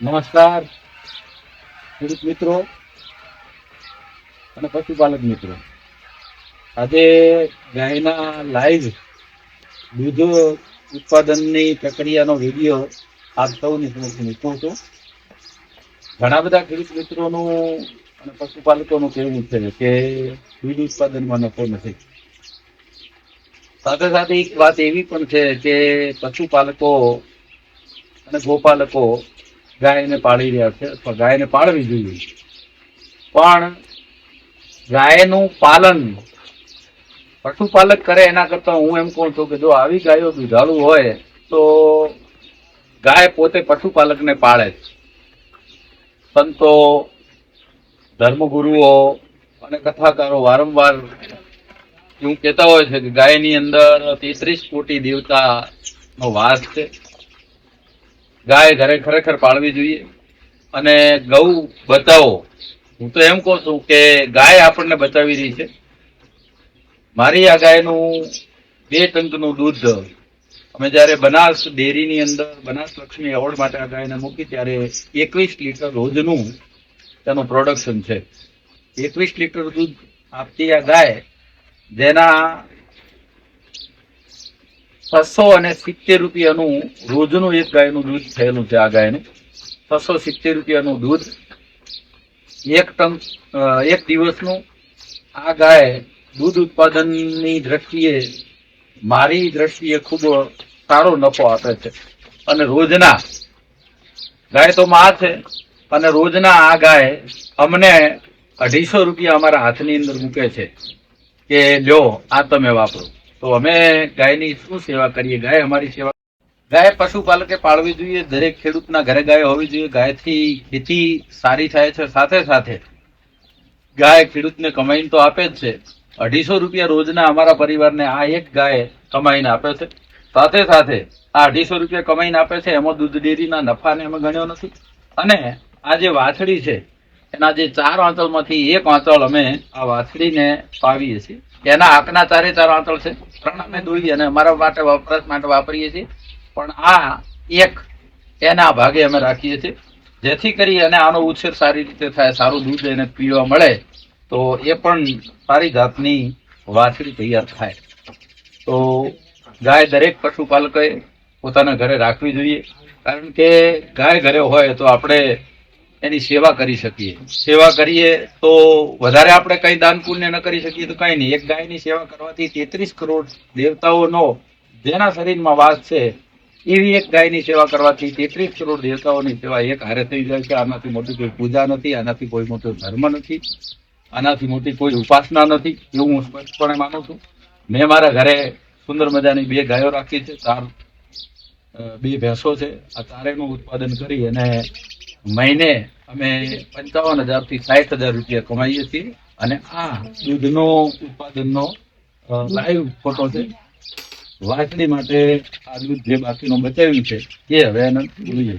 નમસ્કાર ખેડૂત મિત્રો અને પશુપાલક મિત્રો. આજે ગાયના લાઈવ દૂધ ઉત્પાદનની પ્રક્રિયાનો વિડીયો આપ સૌની સમક્ષ મૂકું છું. ઘણા બધા ખેડૂત મિત્રોનું અને પશુપાલકોનું કહેવું છે કે દૂધ ઉત્પાદનમાં નફો નથી. સાથે સાથે એક વાત એવી પણ છે કે પશુપાલકો અને ગોપાલકો ગાયને પાળી રહ્યા છે અથવા ગાયને પાળવી જોઈએ, પણ ગાયનું પાલન પશુપાલક કરે એના કરતા હું એમ કહું છું કે જો આવી ગાયો દુધાળુ હોય તો ગાય પોતે પશુપાલકને પાળે. સંતો, ધર્મગુરુઓ અને કથાકારો વારંવાર એવું કહેતા હોય છે કે ગાયની અંદર 33 કોટી દેવતાનો વાસ છે. ગાય ઘરે ખરેખર પાળવી જોઈએ. અને ગૌ બચાવો, હું તો એમ કહું છું કે ગાય આપણને બચાવી રહી છે. મારી આ ગાયનું 2 ટંકનું દૂધ અમે જયારે બનાસ ડેરીની અંદર બનાસ લક્ષ્મી એવોર્ડ માટે આ ગાયને મૂકી ત્યારે 21 લીટર રોજનું તેનું પ્રોડક્શન છે. 21 લીટર દૂધ આપતી આ ગાય, જેના 670 રૂપિયાનું રોજનું એક ગાયનું દૂધ થયેલું છે. આ ગાયનું 670 રૂપિયાનું દૂધ, 1 ટન એક દિવસનું. આ ગાય દૂધ ઉત્પાદનની દ્રષ્ટિએ, મારી દ્રષ્ટિએ ખૂબ સારો નફો આપે છે. અને રોજના, ગાય તો માં છે, અને રોજના આ ગાય અમને 250 રૂપિયા અમારા હાથની અંદર મૂકે છે કે લ્યો આ તમે વાપરો. તો અમે ગાયની શું સેવા કરીએ? ગાય અમારી સેવા. ગાય પશુપાલકે પાળવી જોઈએ. દરેક ખેડૂતના ઘરે ગાય હોવી જોઈએ. ગાયથી ખેતી સારી થાય છે. સાથે સાથે ગાય ખેડૂતને કમાઈને તો આપે જ છે. 250 રૂપિયા રોજના અમારા પરિવારને આ એક ગાય કમાઈને આપે છે. સાથે સાથે આ 250 રૂપિયા કમાઈને આપે છે, એમાં દૂધ ડેરીના નફાને અમે ગણ્યો નથી. અને આ જે વાછડી છે એના જે 4 આંચળમાંથી 1 આંચળ અમે આ વાછડીને પાવીએ છીએ. એના આંકના 4 આંચળ છે, 3 અમે દોઈએ અને અમારા માટે વપરાશ માટે વાપરીએ છીએ. પણ આ એક એના ભાગે અમે રાખીએ છીએ, જેથી કરી અને આનો ઉછેર સારી રીતે થાય, સારું દૂધ એને પીવા મળે, તો એ પણ સારી જાતની વાછડી તૈયાર થાય. તો ગાય દરેક પશુપાલકે પોતાના ઘરે રાખવી જોઈએ. કારણ કે ગાય ઘરે હોય તો આપણે એની સેવા કરી શકીએ. સેવા કરીએ તો વધારે આપણે કઈ દાન પુણ્ય ન કરી શકીએ તો કઈ નહીં. એક ગાયની સેવા કરવાથી 33 કરોડ દેવતાઓનો જેના શરીરમાં વાસ છે એવી એક ગાયની સેવા કરવાથી 33 કરોડ દેવતાઓની સેવા એક હારે થઈ જાય છે. આનાથી મોટી કોઈ પૂજા નથી, આનાથી કોઈ મોટો ધર્મ નથી, આનાથી મોટી કોઈ ઉપાસના નથી, એવું હું સ્પષ્ટપણે માનું છું. મેં મારા ઘરે સુંદર મજાની 2 ગાયો રાખી છે, 2 ભેંસો છે. આ ચારેયનું ઉત્પાદન કરી અને મહિને અમે 55,000 થી 60,000 રૂપિયા કમાઈએ છીએ. અને આ દૂધનો ઉત્પાદનનો લાઈવ ફોટો છે. વાછડી માટે આ દૂધ જે બાકીનું બચાવ્યું છે એ હવે એને જોઈએ.